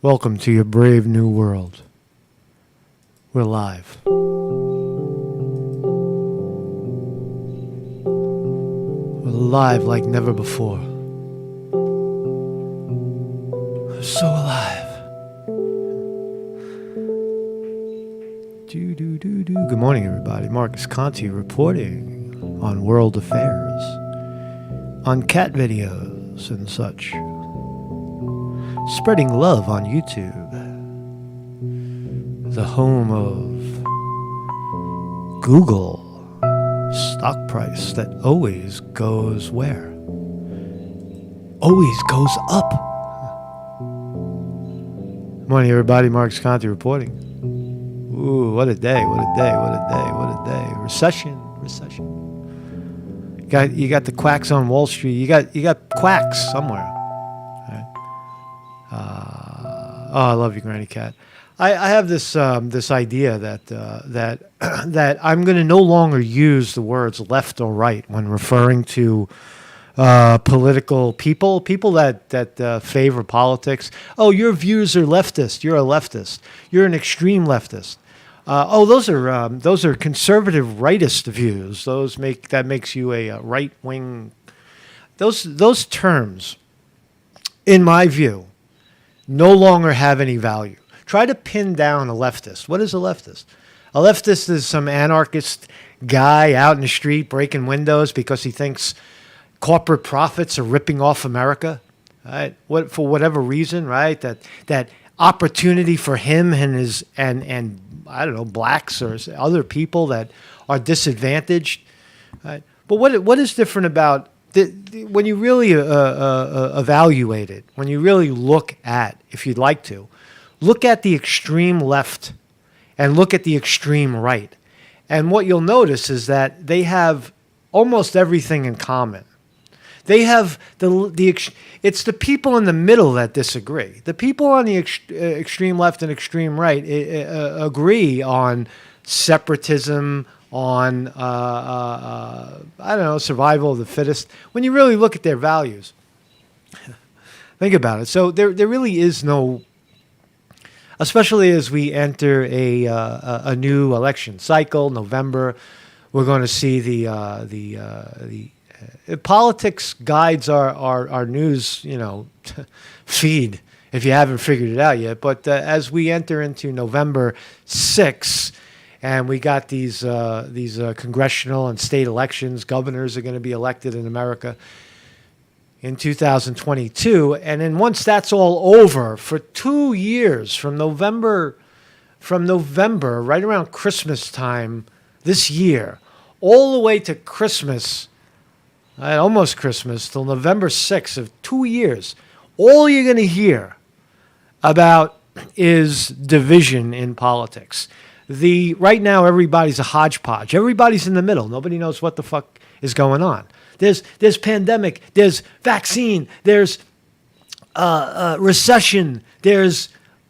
Welcome to your brave new world. We're live. We're live like never before. We're so alive. Good morning, everybody. Marcus Conti reporting on world affairs, on cat videos and such. Spreading love on YouTube, the home of Google stock price that always goes where? Always goes up. Morning, everybody. Marcus Conti reporting. Ooh, what a day! What a day! What a day! What a day! Recession. You got the quacks on Wall Street. You got quacks somewhere. Oh, I love you, Granny Cat. I have this idea that I'm going to no longer use the words left or right when referring to political people that favor politics. Oh, your views are leftist. You're a leftist. You're an extreme leftist. Those are conservative rightist views. That makes you a right wing. Those terms, in my view, no longer have any value. Try to pin down a leftist. What is a leftist? A leftist is some anarchist guy out in the street breaking windows because he thinks corporate profits are ripping off America, right? For whatever reason, right? That opportunity for him and his and I don't know, blacks or other people that are disadvantaged, right? But what is different about when you really evaluate it, when you really look at, if you'd like to, look at the extreme left and look at the extreme right. And what you'll notice is that they have almost everything in common. They have it's the people in the middle that disagree. The people on the extreme left and extreme right agree on separatism, on I don't know, survival of the fittest. When you really look at their values, think about it. So there really is no, especially as we enter a new election cycle. November, we're going to see the politics guides our news, feed, if you haven't figured it out yet. But as we enter into November 6th, and we got these congressional and state elections, governors are going to be elected in America in 2022. And then once that's all over, for 2 years, from November, right around Christmas time this year, all the way to Christmas, almost Christmas, till November 6th of 2 years, all you're going to hear about is division in politics. Right now, everybody's a hodgepodge. Everybody's in the middle. Nobody knows what the fuck is going on. There's pandemic. There's vaccine. There's recession. There's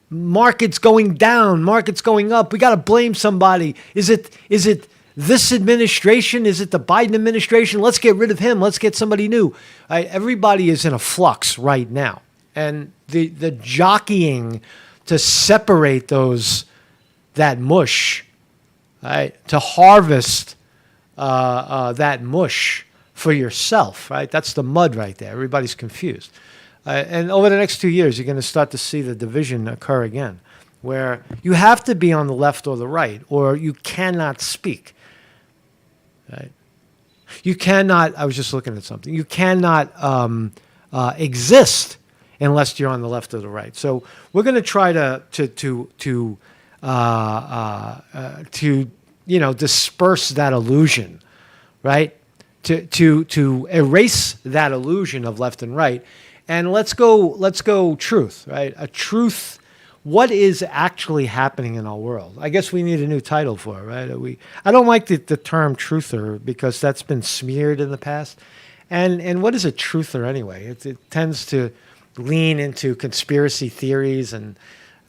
markets going down. Markets going up. We got to blame somebody. Is it this administration? Is it the Biden administration? Let's get rid of him. Let's get somebody new. Everybody is in a flux right now, and the jockeying to separate that mush, right? To harvest that mush for yourself, right? That's the mud right there. Everybody's confused. And over the next 2 years, you're going to start to see the division occur again, where you have to be on the left or the right, or you cannot speak, right? You cannot, I was just looking at something, you cannot exist unless you're on the left or the right. So we're going to try to disperse that illusion, right? To erase that illusion of left and right, and let's go truth, right? A truth. What is actually happening in our world? I guess we need a new title for it, right? I don't like the term truther because that's been smeared in the past. And what is a truther anyway? It tends to lean into conspiracy theories and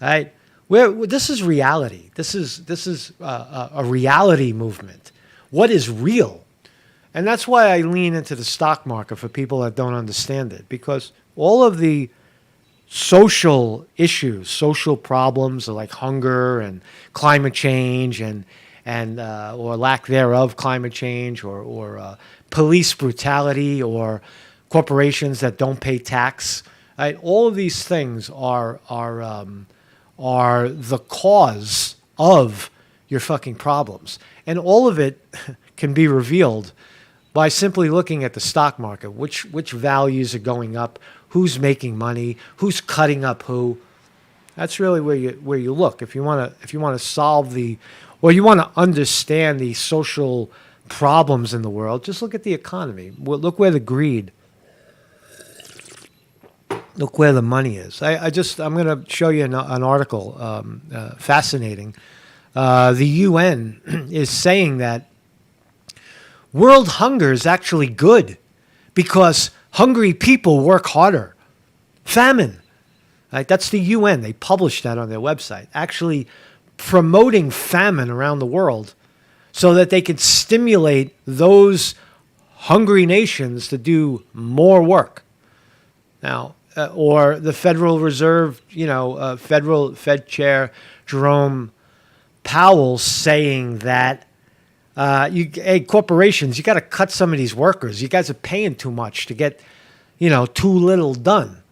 right. This is reality. This is a reality movement. What is real? And that's why I lean into the stock market for people that don't understand it, because all of the social issues, social problems like hunger and climate change and or lack thereof, climate change or police brutality or corporations that don't pay tax. Right? All of these things are the cause of your fucking problems, and all of it can be revealed by simply looking at the stock market, which values are going up, who's making money, who's cutting up who. That's really where you look if you want to solve or you want to understand the social problems in the world. Just look at the economy. Look where the greed. Look where the money is. I'm going to show you an article, fascinating. The UN is saying that world hunger is actually good because hungry people work harder. Famine. Right? That's the UN. They published that on their website, actually promoting famine around the world so that they could stimulate those hungry nations to do more work. Now, or the Federal Reserve, Fed Chair Jerome Powell saying that hey, corporations, you got to cut some of these workers. You guys are paying too much to get, too little done.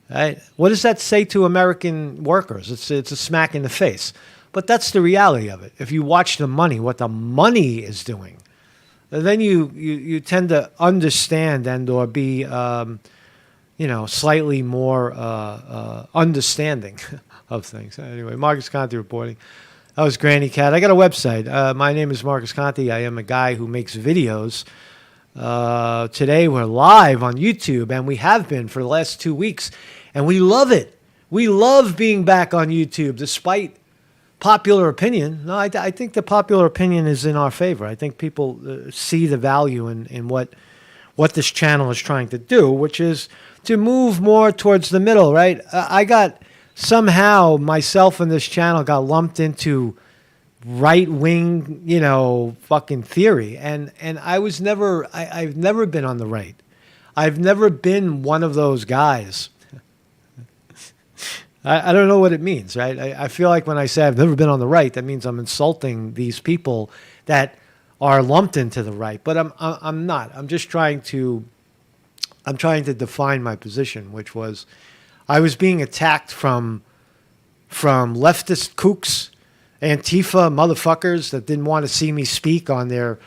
Right? What does that say to American workers? It's a smack in the face. But that's the reality of it. If you watch the money, what the money is doing, then you tend to understand and or be slightly more understanding of things. Anyway, Marcus Conte reporting. That was Granny Cat. I got a website. My name is Marcus Conte. I am a guy who makes videos. Today we're live on YouTube, and we have been for the last 2 weeks, and we love it. We love being back on YouTube, despite popular opinion. No, I think the popular opinion is in our favor. I think people see the value in what this channel is trying to do, which is to move more towards the middle, right? I got somehow myself and this channel got lumped into right-wing, fucking theory. And I've never been on the right. I've never been one of those guys. I don't know what it means, right? I feel like when I say I've never been on the right, that means I'm insulting these people that are lumped into the right. But I'm not. I'm trying to define my position, which was I was being attacked from leftist kooks, Antifa motherfuckers that didn't want to see me speak on their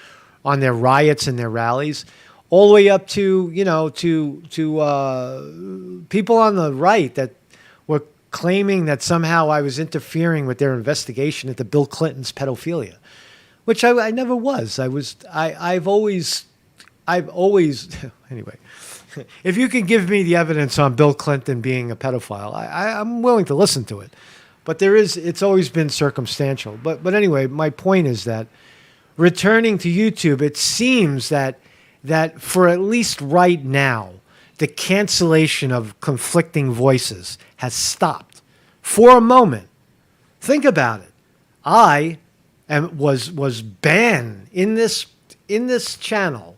riots and their rallies, all the way up to people on the right that were claiming that somehow I was interfering with their investigation into Bill Clinton's pedophilia, which I never was. I've always anyway. If you can give me the evidence on Bill Clinton being a pedophile, I'm willing to listen to it. But it's always been circumstantial. But anyway, my point is that returning to YouTube, it seems that for at least right now, the cancellation of conflicting voices has stopped for a moment. Think about it. I was banned in this channel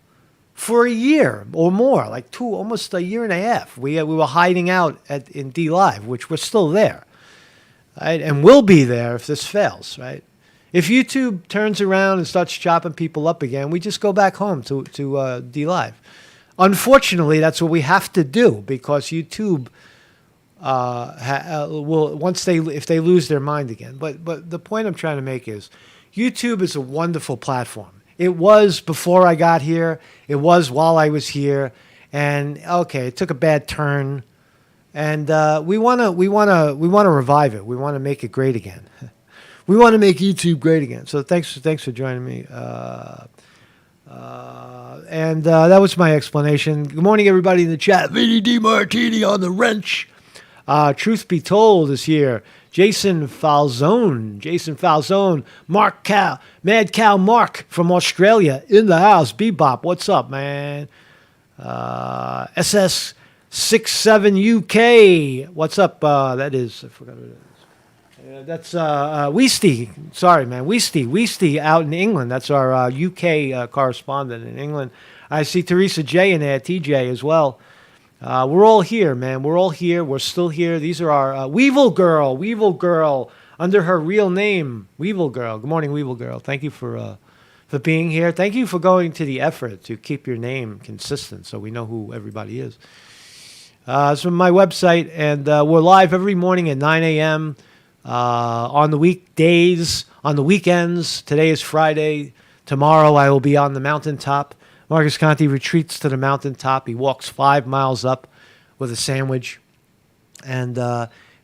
for a year or more, like almost a year and a half. We were hiding out in D Live, which we're still there, right? And we'll be there if this fails, right? If YouTube turns around and starts chopping people up again, we just go back home to D Live. Unfortunately, that's what we have to do because YouTube will if they lose their mind again. But the point I'm trying to make is YouTube is a wonderful platform. It was before I got here. It was while I was here, and okay, it took a bad turn, and we want to revive it. We want to make it great again. We want to make YouTube great again. So thanks for joining me. And that was my explanation. Good morning, everybody in the chat. Vinny D. Martini on the wrench. Truth Be Told is here. Jason Falzone, Mad Cow Mark from Australia in the house. Bebop, what's up, man? SS67UK, what's up? That is, I forgot what it is. That's Weesty. Sorry, man. Weesty out in England. That's our UK correspondent in England. I see Teresa J in there, TJ as well. We're all here, man. We're all here. We're still here. These are our Weevil Girl, under her real name, Weevil Girl. Good morning, Weevil Girl. Thank you for being here. Thank you for going to the effort to keep your name consistent, so we know who everybody is. It's from my website, and we're live every morning at 9 a.m. On the weekdays, on the weekends. Today is Friday. Tomorrow I will be on the mountaintop. Marcus Conte retreats to the mountaintop. He walks 5 miles up with a sandwich, and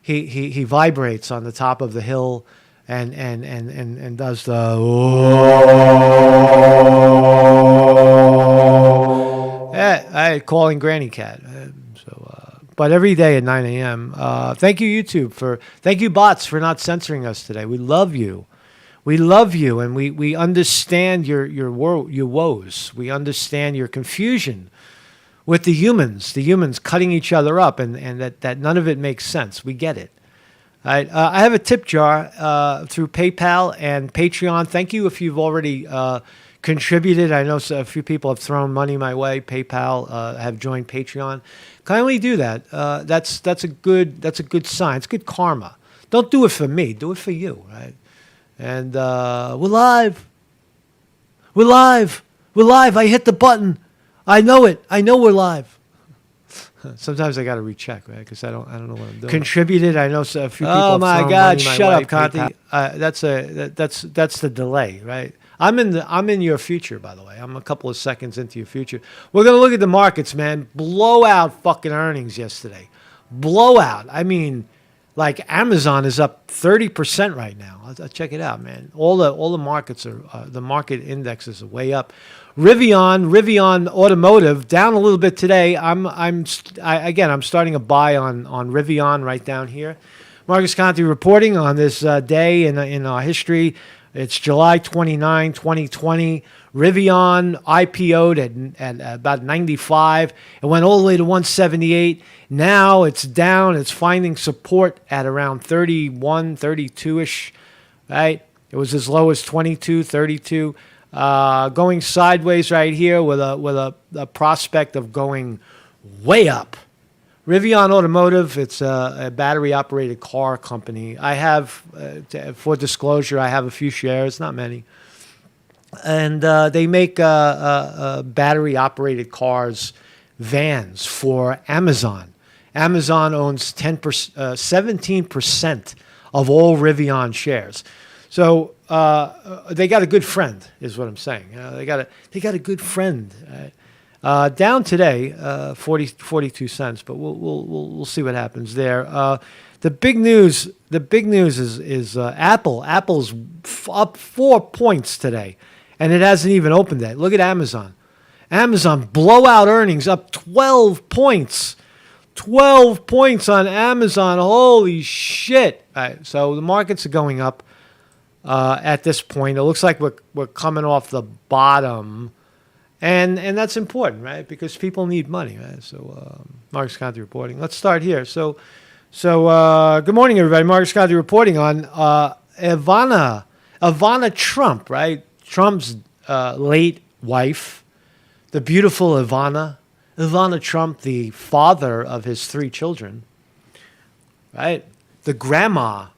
he vibrates on the top of the hill and does the calling Granny Cat. But every day at 9 a.m. Thank you, YouTube, thank you, bots, for not censoring us today. We love you. We love you, and we understand your woes. We understand your confusion with the humans cutting each other up, and that none of it makes sense. We get it. All right, I have a tip jar through PayPal and Patreon. Thank you if you've already contributed. I know a few people have thrown money my way. PayPal have joined Patreon. Kindly do that. That's a good sign. It's good karma. Don't do it for me. Do it for you, right? And we're live. We're live. We're live. I hit the button. I know it. I know we're live. Sometimes I got to recheck, right? Because I don't know what I'm doing. Contributed. I know a few people. Oh my God! Shut up, Conte. That's the delay, right? I'm in your future, by the way. I'm a couple of seconds into your future. We're gonna look at the markets, man. Blowout fucking earnings yesterday. Blowout. I mean, like Amazon is up 30% right now. I'll check it out, man. All the markets are the market indexes are way up. Rivian Automotive down a little bit today. I'm starting a buy on Rivian right down here. Marcus Conte reporting on this day in our history. It's July 29, 2020. Rivian IPO'd at about 95. It went all the way to 178. Now it's down. It's finding support at around 31, 32-ish, right? It was as low as 22, 32. Going sideways right here with a prospect of going way up. Rivian Automotive, it's a battery-operated car company. I have, for disclosure, I have a few shares, not many. And they make battery-operated cars, vans for Amazon. Amazon owns 17% of all Rivian shares. So they got a good friend, is what I'm saying. They got a good friend. Down today, 42 cents, but we'll see what happens there. The big news is Apple. Apple's up 4 points today, and it hasn't even opened yet. Look at Amazon. Amazon blowout earnings up 12 points. 12 points on Amazon. Holy shit! All right, so the markets are going up at this point. It looks like we're coming off the bottom. And that's important, right? Because people need money, right? So Marcus Conte reporting. Let's start here. So good morning, everybody. Marcus Conte reporting on Ivana Trump, right? Trump's late wife, the beautiful Ivana Trump, the father of his 3 children, right? The grandma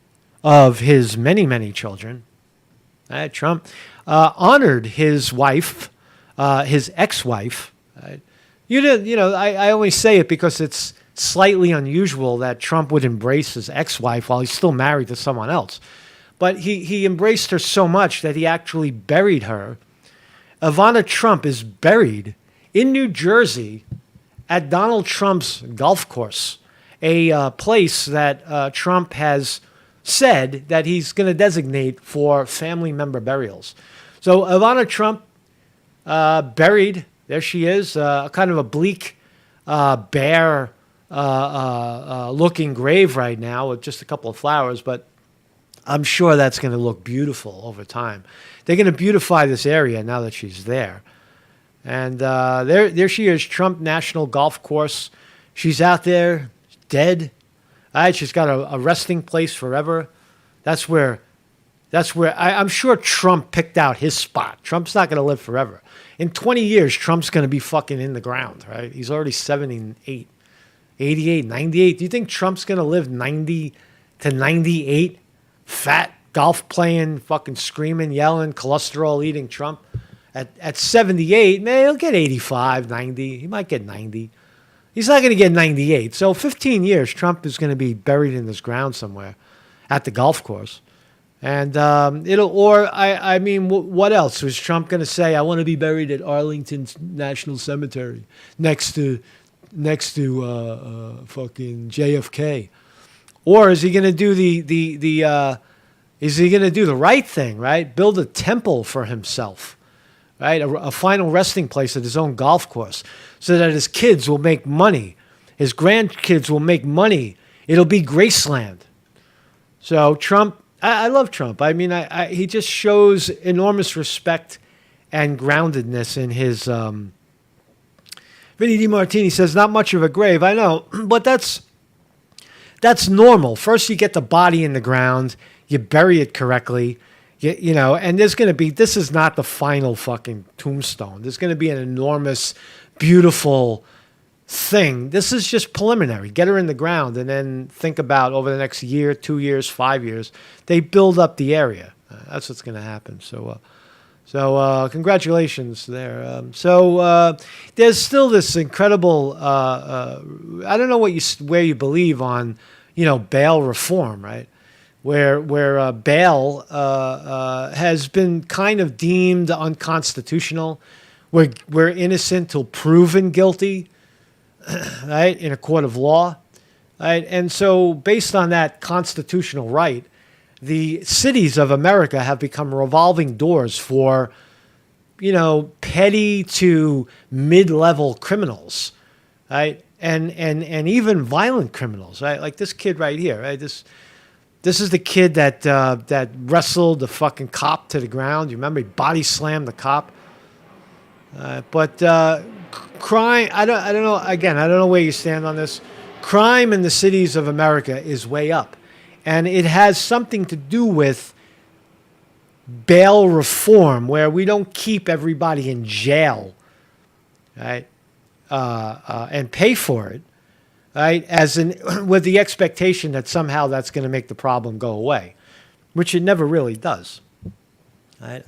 of his many, many children, right? Trump honored his wife. His ex-wife, right? I only say it because it's slightly unusual that Trump would embrace his ex-wife while he's still married to someone else. But he embraced her so much that he actually buried her. Ivana Trump is buried in New Jersey at Donald Trump's golf course, a place that Trump has said that he's going to designate for family member burials. So Ivana Trump, buried, there she is, kind of a bleak, bare looking grave right now with just a couple of flowers, but I'm sure that's going to look beautiful over time. They're going to beautify this area now that she's there. And there she is, Trump National Golf Course. She's out there, dead. All right, she's got a resting place forever. That's where I'm sure Trump picked out his spot. Trump's not going to live forever. In 20 years, Trump's going to be fucking in the ground, right? He's already 78. 88, 98. Do you think Trump's going to live 90 to 98? Fat, golf playing, fucking screaming, yelling, cholesterol eating Trump. At 78, man, he'll get 85, 90. He might get 90. He's not going to get 98. So 15 years, Trump is going to be buried in this ground somewhere at the golf course. And I mean, what else? Was Trump going to say, I want to be buried at Arlington National Cemetery next to fucking JFK? Or is he going to do is he going to do the right thing, right? Build a temple for himself, right? A final resting place at his own golf course so that his kids will make money. His grandkids will make money. It'll be Graceland. So Trump, I love Trump. I mean, he just shows enormous respect and groundedness in his... Vinny DiMartini says, not much of a grave. I know, but that's normal. First, you get the body in the ground. You bury it correctly. You know, and this is not the final fucking tombstone. There's going to be an enormous, beautiful thing. This is just preliminary. Get her in the ground and then think about over the next year, 2 years, 5 years, they build up the area. That's what's going to happen. So congratulations there. There's still this incredible, I don't know where you believe on, bail reform, right? Where bail has been kind of deemed unconstitutional, where we're innocent till proven guilty, right, in a court of law, right? And so based on that constitutional right, the cities of America have become revolving doors for, petty to mid-level criminals, right? And even violent criminals, right? Like this kid right here, right? This is the kid that wrestled the fucking cop to the ground. You remember he body slammed the cop. Crime, I don't know. Again, I don't know where you stand on this. Crime in the cities of America is way up. And it has something to do with bail reform, where we don't keep everybody in jail, right? And pay for it, right? With the expectation that somehow that's going to make the problem go away, which it never really does, right?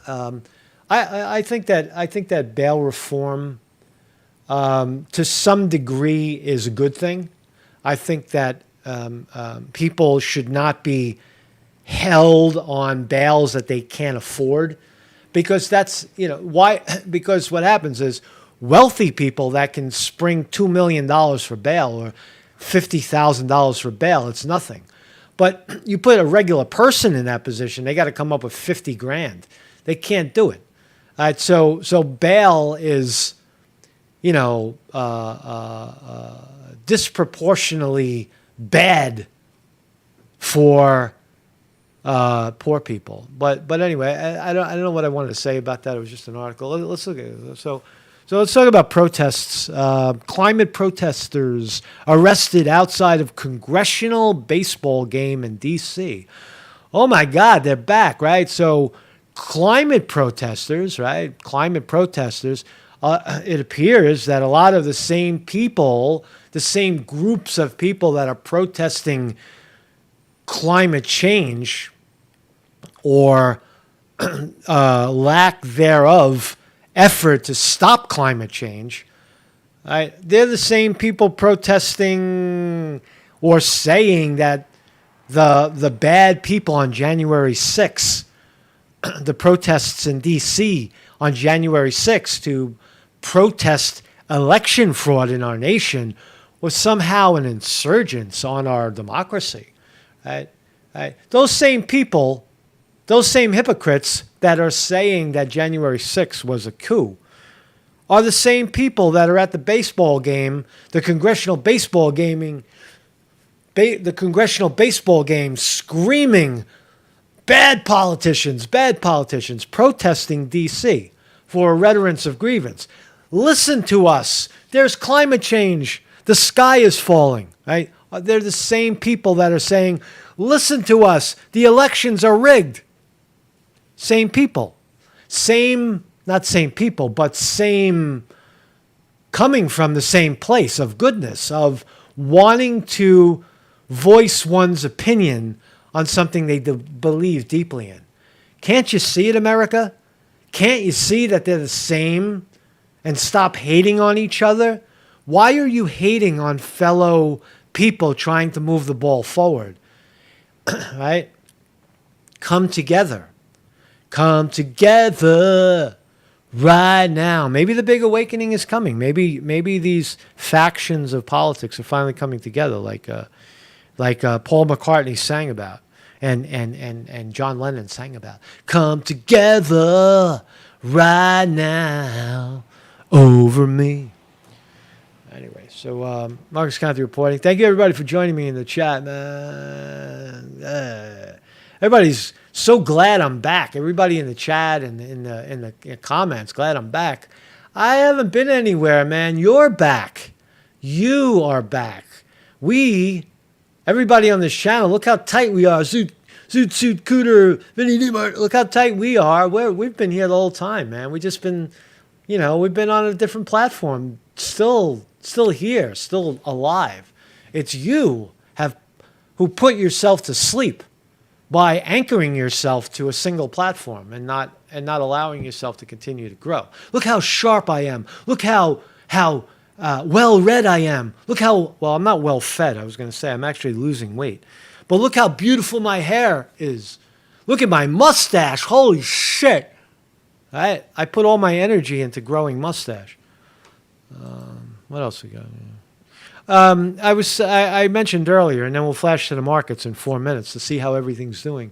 I think that bail reform, to some degree, is a good thing. I think that people should not be held on bails that they can't afford, because that's, why? Because what happens is wealthy people that can spring $2 million for bail or $50,000 for bail, it's nothing. But you put a regular person in that position, they got to come up with 50 grand. They can't do it. All right, so bail is, disproportionately bad for poor people. But anyway, I don't know what I wanted to say about that. It was just an article. Let's look at it. So let's talk about protests. Climate protesters arrested outside of congressional baseball game in D.C. Oh my God, they're back, right? So climate protesters, right? Climate protesters. It appears that a lot of the same people, the same groups of people that are protesting climate change or lack thereof effort to stop climate change, right? They're the same people protesting or saying that the bad people on January 6th, the protests in D.C. on January 6th to protest election fraud in our nation was somehow an insurgence on our democracy, right? Those same people, those same hypocrites that are saying that January 6th was a coup are the same people that are at the baseball game, the congressional baseball game screaming, bad politicians, protesting D.C. for a redrance of grievance. Listen to us. There's climate change. The sky is falling, right? They're the same people that are saying, listen to us. The elections are rigged. Same people. Not same people, but same, coming from the same place of goodness, of wanting to voice one's opinion on something they believe deeply in. Can't you see it, America? Can't you see that they're the same and stop hating on each other? Why are you hating on fellow people trying to move the ball forward? Right? Come together. Come together right now. Maybe the big awakening is coming. Maybe these factions of politics are finally coming together, like Paul McCartney sang about, and John Lennon sang about. Come together right now over me. Anyway, so Marcus County reporting. Thank you, everybody, for joining me in the chat, man. Everybody's so glad I'm back. Everybody in the chat and in the comments, glad I'm back. I haven't been anywhere, man. You're back. You are back. Everybody on this channel, look how tight we are. Suit, Cooter, Vinny Newmart, look how tight we are. We've been here the whole time, man. We've just been, we've been on a different platform. Still here, still alive. It's you who put yourself to sleep by anchoring yourself to a single platform and not allowing yourself to continue to grow. Look how sharp I am. Look how well-read I am. Look how, well, I'm not well-fed. I was going to say I'm actually losing weight. But look how beautiful my hair is. Look at my mustache. Holy shit. I put all my energy into growing mustache. What else we got? I mentioned earlier, and then we'll flash to the markets in 4 minutes to see how everything's doing.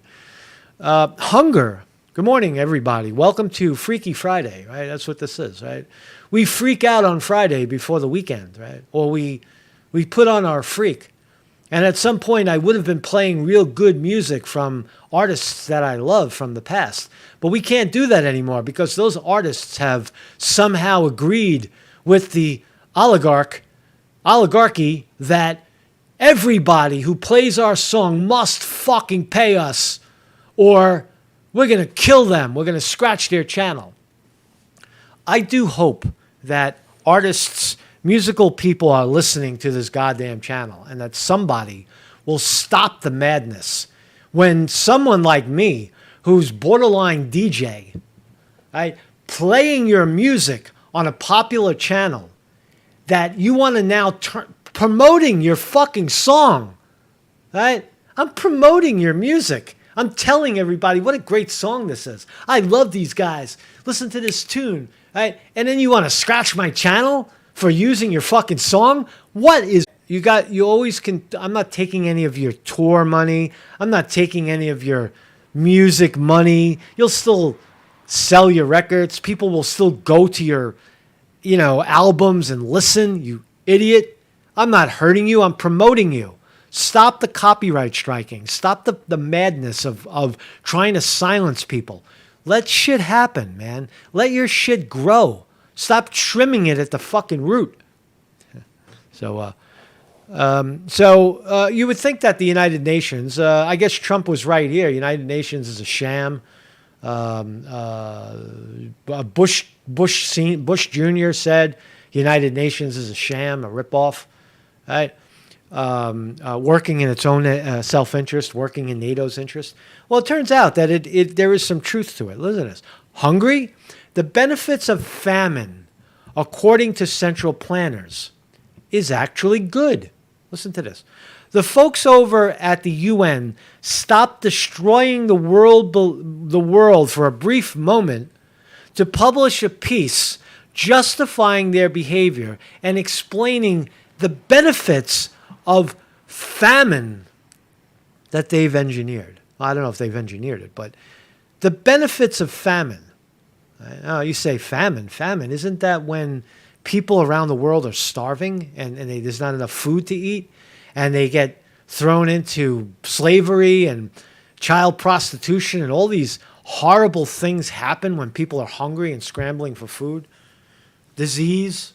Hunger. Good morning, everybody. Welcome to Freaky Friday, right? That's what this is, right? We freak out on Friday before the weekend, right? Or we put on our freak. And at some point, I would have been playing real good music from artists that I love from the past. But we can't do that anymore because those artists have somehow agreed with the oligarchy that everybody who plays our song must fucking pay us or we're going to kill them. We're going to scratch their channel. I do hope that artists, musical people are listening to this goddamn channel and that somebody will stop the madness when someone like me, who's borderline DJ, right, playing your music on a popular channel, that you want to now promoting your fucking song, right? I'm promoting your music. I'm telling everybody what a great song this is. I love these guys. Listen to this tune, right? And then you want to scratch my channel for using your fucking song? What is you always can. I'm not taking any of your tour money. I'm not taking any of your music money. You'll still sell your records. People will still go to your albums and listen, you idiot. I'm not hurting you. I'm promoting you. Stop the copyright striking. Stop the madness of trying to silence people. Let shit happen, man. Let your shit grow. Stop trimming it at the fucking root. So you would think that the United Nations, I guess Trump was right here. United Nations is a sham. Bush Jr. said United Nations is a sham, a ripoff, right? Working in its own self-interest, working in NATO's interest. Well, it turns out that there is some truth to it. Listen to this. Hungry? The benefits of famine, according to central planners, is actually good. Listen to this. The folks over at the UN stopped destroying the world for a brief moment to publish a piece justifying their behavior and explaining the benefits of famine that they've engineered. I don't know if they've engineered it, but the benefits of famine. Oh, you say famine. Famine, isn't that when people around the world are starving and there's not enough food to eat and they get thrown into slavery and child prostitution and all these horrible things happen when people are hungry and scrambling for food? Disease,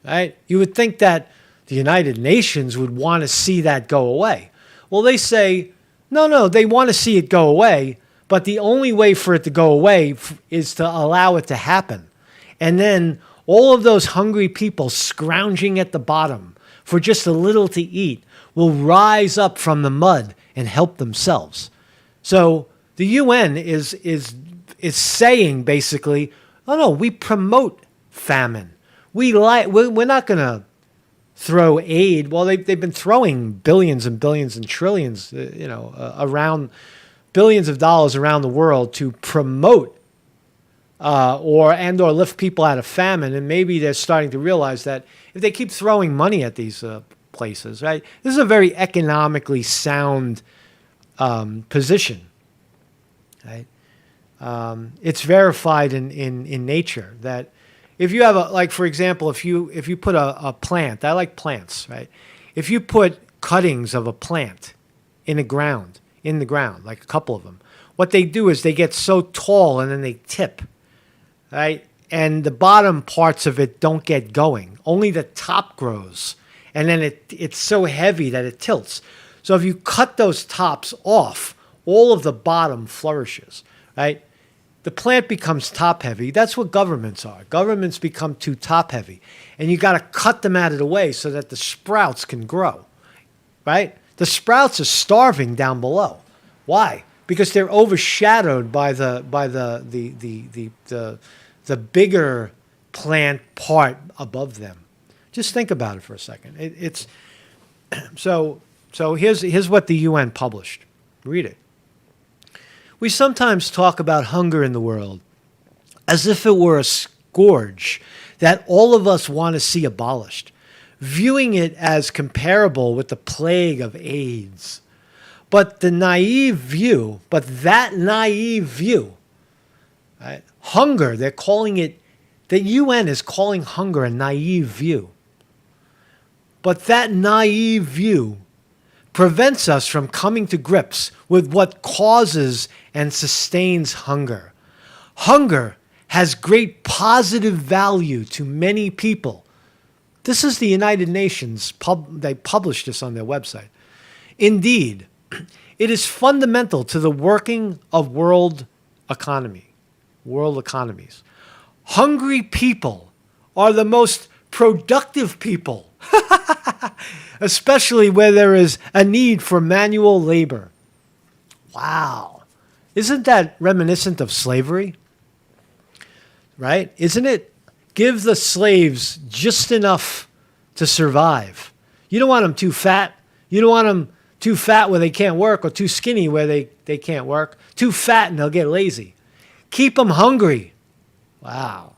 right? You would think that the United Nations would want to see that go away. Well, they say, no, they want to see it go away, but the only way for it to go away is to allow it to happen. And then all of those hungry people scrounging at the bottom for just a little to eat will rise up from the mud and help themselves. So the UN is saying basically, oh no, we promote famine. We're not going to throw aid. Well, they've been throwing billions and billions and trillions, around billions of dollars around the world to promote or lift people out of famine. And maybe they're starting to realize that if they keep throwing money at these places, right? This is a very economically sound position, right? It's verified in nature that if you have for example, if you put a plant, I like plants, right? If you put cuttings of a plant in the ground, like a couple of them, what they do is they get so tall and then they tip, right? And the bottom parts of it don't get going. Only the top grows. And then it's so heavy that it tilts. So if you cut those tops off, all of the bottom flourishes, right? The plant becomes top heavy. That's what governments are. Governments become too top heavy. And you got to cut them out of the way so that the sprouts can grow, right? The sprouts are starving down below. Why? Because they're overshadowed by the bigger plant part above them. Just think about it for a second. So here's what the UN published. Read it. We sometimes talk about hunger in the world as if it were a scourge that all of us want to see abolished, viewing it as comparable with the plague of AIDS. But that naive view, right? Hunger, they're calling it, the UN is calling hunger a naive view. But that naive view prevents us from coming to grips with what causes and sustains hunger. Hunger has great positive value to many people. This is the United Nations. They published this on their website. Indeed, it is fundamental to the working of world economies. Hungry people are the most productive people, especially where there is a need for manual labor. Wow. Isn't that reminiscent of slavery? Right? Isn't it? Give the slaves just enough to survive. You don't want them too fat. You don't want them too fat where they can't work, or too skinny where they can't work. Too fat and they'll get lazy. Keep them hungry. Wow.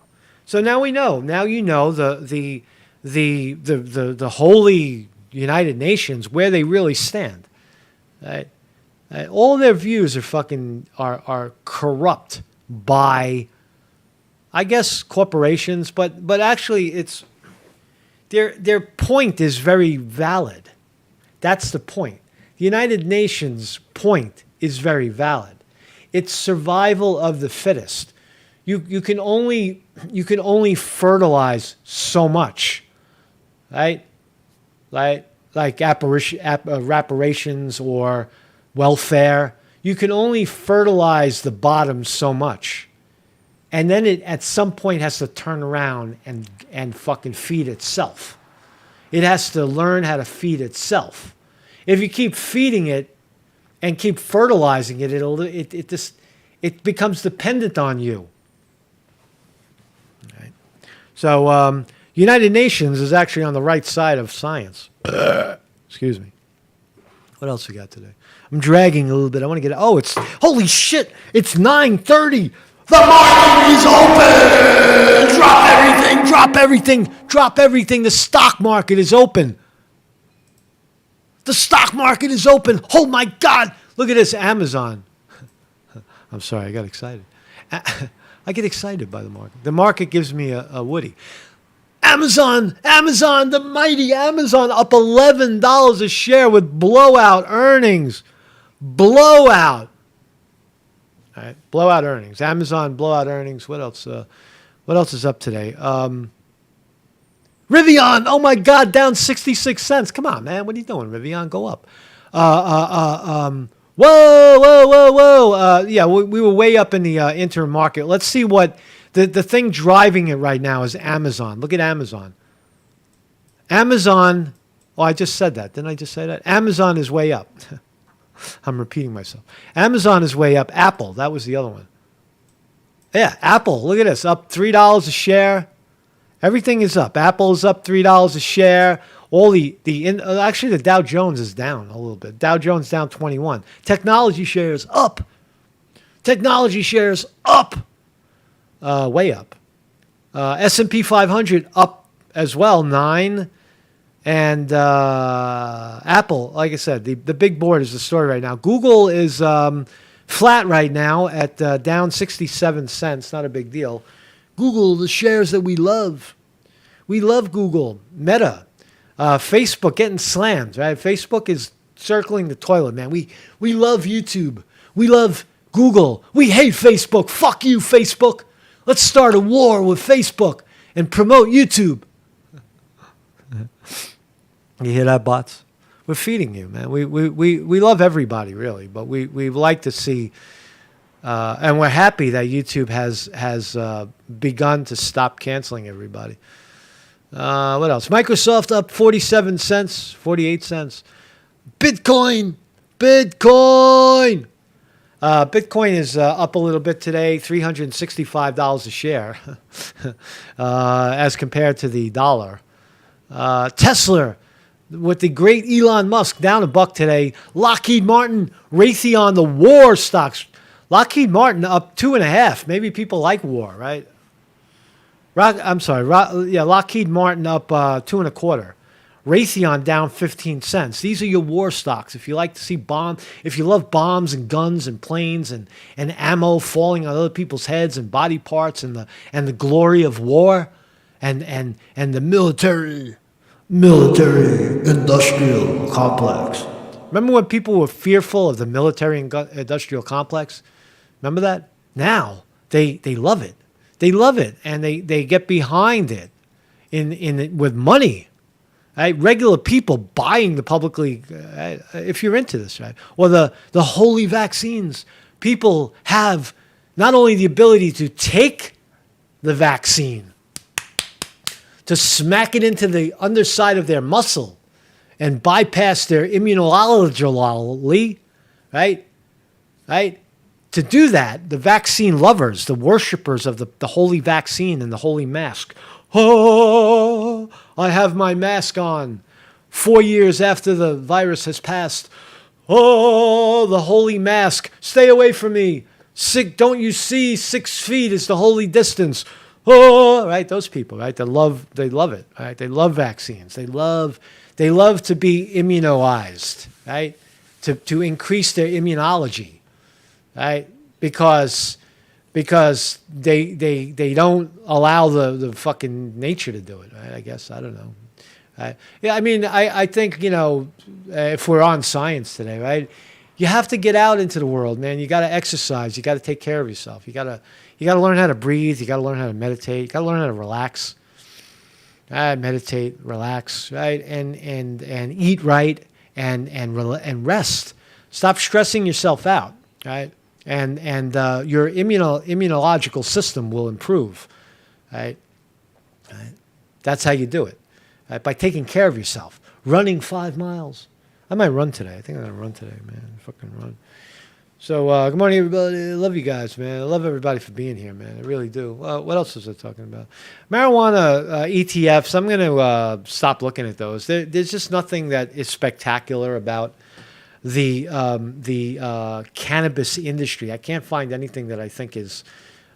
So now we know. Now you know the holy United Nations, where they really stand. Right? All their views are corrupt by, I guess, corporations, but actually it's their point is very valid. That's the point. The United Nations point is very valid. It's survival of the fittest. You can only fertilize so much, right? Like reparations or welfare. You can only fertilize the bottom so much, and then it at some point has to turn around and fucking feed itself. It has to learn how to feed itself. If you keep feeding it and keep fertilizing it, it becomes dependent on you. Right. So United Nations is actually on the right side of science. Excuse me. What else we got today? I'm dragging a little bit. I want to get. Oh, it's holy shit! It's 9:30. The market is open. Drop everything. Drop everything. Drop everything. The stock market is open. The stock market is open. Oh my God! Look at this, Amazon. I'm sorry, I got excited. I get excited by the market. The market gives me a Woody. Amazon, the mighty Amazon, up $11 a share with blowout earnings. Blowout. All right, blowout earnings. Amazon, blowout earnings. What else? What else is up today? Rivian, oh my God, down 66 cents. Come on, man. What are you doing, Rivian? Go up. Whoa. Yeah, we were way up in the interim market. Let's see what the thing driving it right now is Amazon. Look at Amazon. Amazon Oh, I just said that. Didn't I just say that? Amazon is way up. I'm repeating myself. Amazon is way up. Apple, that was the other one. Yeah, Apple, look at this, up $3 a share. Everything is up. Apple is up $3 a share. All actually the Dow Jones is down a little bit. Dow Jones down 21. Technology shares up. Technology shares up. Way up. S&P 500 up as well, 9. And Apple, like I said, the big board is the story right now. Google is flat right now at down 67 cents. Not a big deal. Google, the shares that we love. We love Google. Meta. Facebook getting slammed, right? Facebook is circling the toilet, man. We love YouTube. We love Google. We hate Facebook. Fuck you, Facebook. Let's start a war with Facebook and promote YouTube. You hear that, bots? We're feeding you, man. We love everybody, really, but we like to see, and we're happy that YouTube has begun to stop canceling everybody. What else? Microsoft up 47 cents, 48 cents. Bitcoin. Bitcoin is up a little bit today, $365 a share, as compared to the dollar. Tesla, with the great Elon Musk, down $1 today. Lockheed Martin, Raytheon, the war stocks. Lockheed Martin up 2.5. Maybe people like war, right? Lockheed Martin up 2.25. Raytheon down 15 cents. These are your war stocks. If you like to see if you love bombs and guns and planes and ammo falling on other people's heads and body parts and the glory of war and the military industrial complex. Remember when people were fearful of the military industrial complex? Remember that? Now they love it. They love it, and they get behind it with money. Right? Regular people buying the publicly, if you're into this, right? Or the holy vaccines. People have not only the ability to take the vaccine, to smack it into the underside of their muscle and bypass their immunology, right? To do that, the vaccine lovers, the worshipers of the holy vaccine and the holy mask. Oh, I have my mask on 4 years after the virus has passed. Oh, the holy mask. Stay away from me. Don't you see 6 feet is the holy distance? Oh, right? Those people, right? They love it, right? They love vaccines. They love to be immunized, right? To increase their immunology. Right, because they don't allow the fucking nature to do it. Right? I guess I don't know. Yeah, I mean, I think if we're on science today, right, you have to get out into the world, man. You got to exercise. You got to take care of yourself. You got to learn how to breathe. You got to learn how to meditate. You got to learn how to relax. Meditate, relax, right, and eat right and rest. Stop stressing yourself out, right. And your immunological system will improve, right? That's how you do it, right? By taking care of yourself. Running 5 miles. I might run today. I think I'm going to run today, man. Fucking run. So good morning, everybody. I love you guys, man. I love everybody for being here, man. I really do. What else was I talking about? Marijuana ETFs. I'm going to stop looking at those. There's just nothing that is spectacular about the cannabis industry. I can't find anything that I think is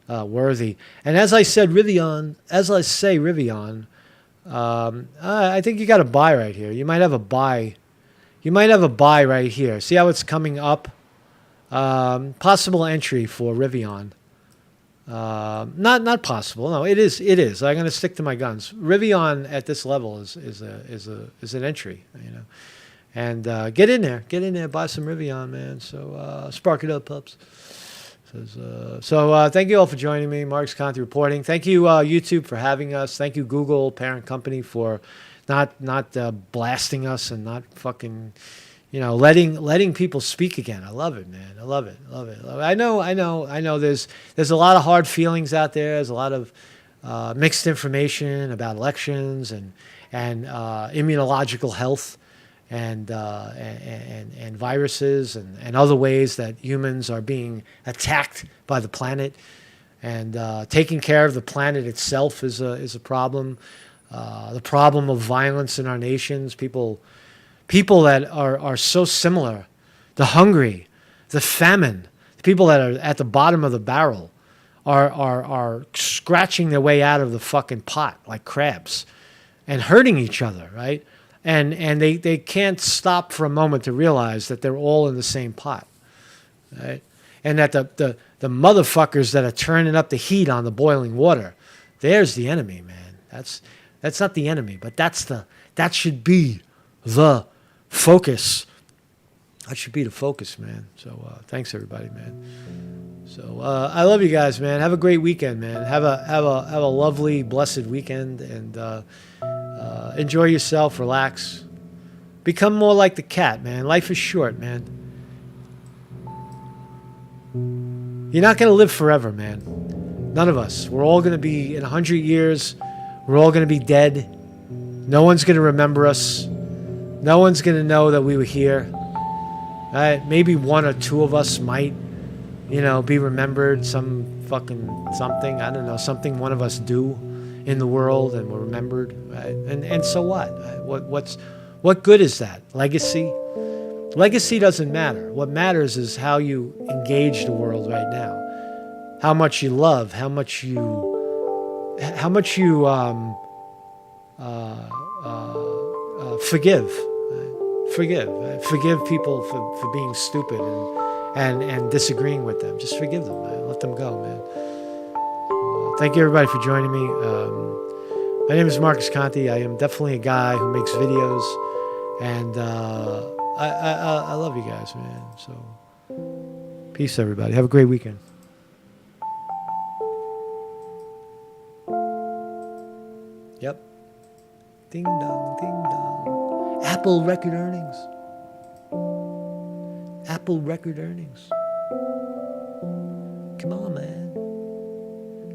worthy. And as I said, Rivian, I think you got a buy right here. You might have a buy. You might have a buy right here. See how it's coming up? Possible entry for Rivian. Not possible. No, it is. I'm going to stick to my guns. Rivian at this level is an entry. And get in there, buy some Rivian, man. So spark it up, pups. So thank you all for joining me. Mark's Conti reporting. Thank you, YouTube, for having us. Thank you, Google, parent company, for not blasting us and not fucking, letting people speak again. I love it, man. I love it. I know. There's a lot of hard feelings out there. There's a lot of mixed information about elections and and immunological health, and viruses, and other ways that humans are being attacked by the planet. And taking care of the planet itself is a problem. The problem of violence in our nations, people that are so similar, the hungry, the famine, the people that are at the bottom of the barrel are scratching their way out of the fucking pot like crabs and hurting each other, right? And they can't stop for a moment to realize that they're all in the same pot, right? And that the motherfuckers that are turning up the heat on the boiling water, there's the enemy, man. That's not the enemy, but that should be the focus. That should be the focus, man. So thanks everybody, man. So I love you guys, man. Have a great weekend, man. Have a lovely, blessed weekend, and enjoy yourself. Relax. Become more like the cat, man. Life is short, man. You're not gonna live forever, man. None of us. We're all gonna be in 100 years. We're all gonna be dead. No one's gonna remember us. No one's gonna know that we were here. Right? Maybe one or two of us might, be remembered. Some fucking something. I don't know. Something one of us do in the world and we're remembered. Right? And so what? What good is that? Legacy? Legacy doesn't matter. What matters is how you engage the world right now. How much you love. How much you forgive. Forgive people for being stupid and disagreeing with them. Just forgive them, man. Let them go, man. Thank you, everybody, for joining me. My name is Marcus Conte. I am definitely a guy who makes videos, and I love you guys, man. So, peace, everybody. Have a great weekend. Yep. Ding dong, ding dong. Apple record earnings. Apple record earnings. Come on, man.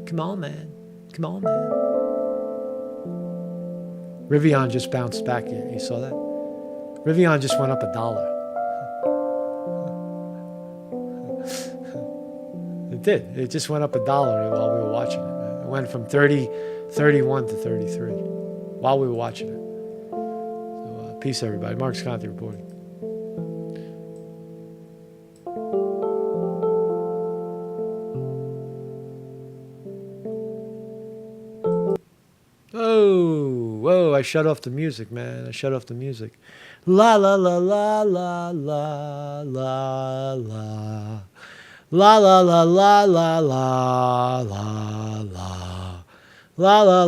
Come on, man. Come on, man. Rivian just bounced back. You saw that? Rivian just went up $1. It did. It just went up $1 while we were watching it. It went from 31 to 33 while we were watching it. So peace, everybody. Marcus Conte reporting. Oh, whoa, I shut off the music, man. I shut off the music. La la la la la la la la. La la la la la la la la la la.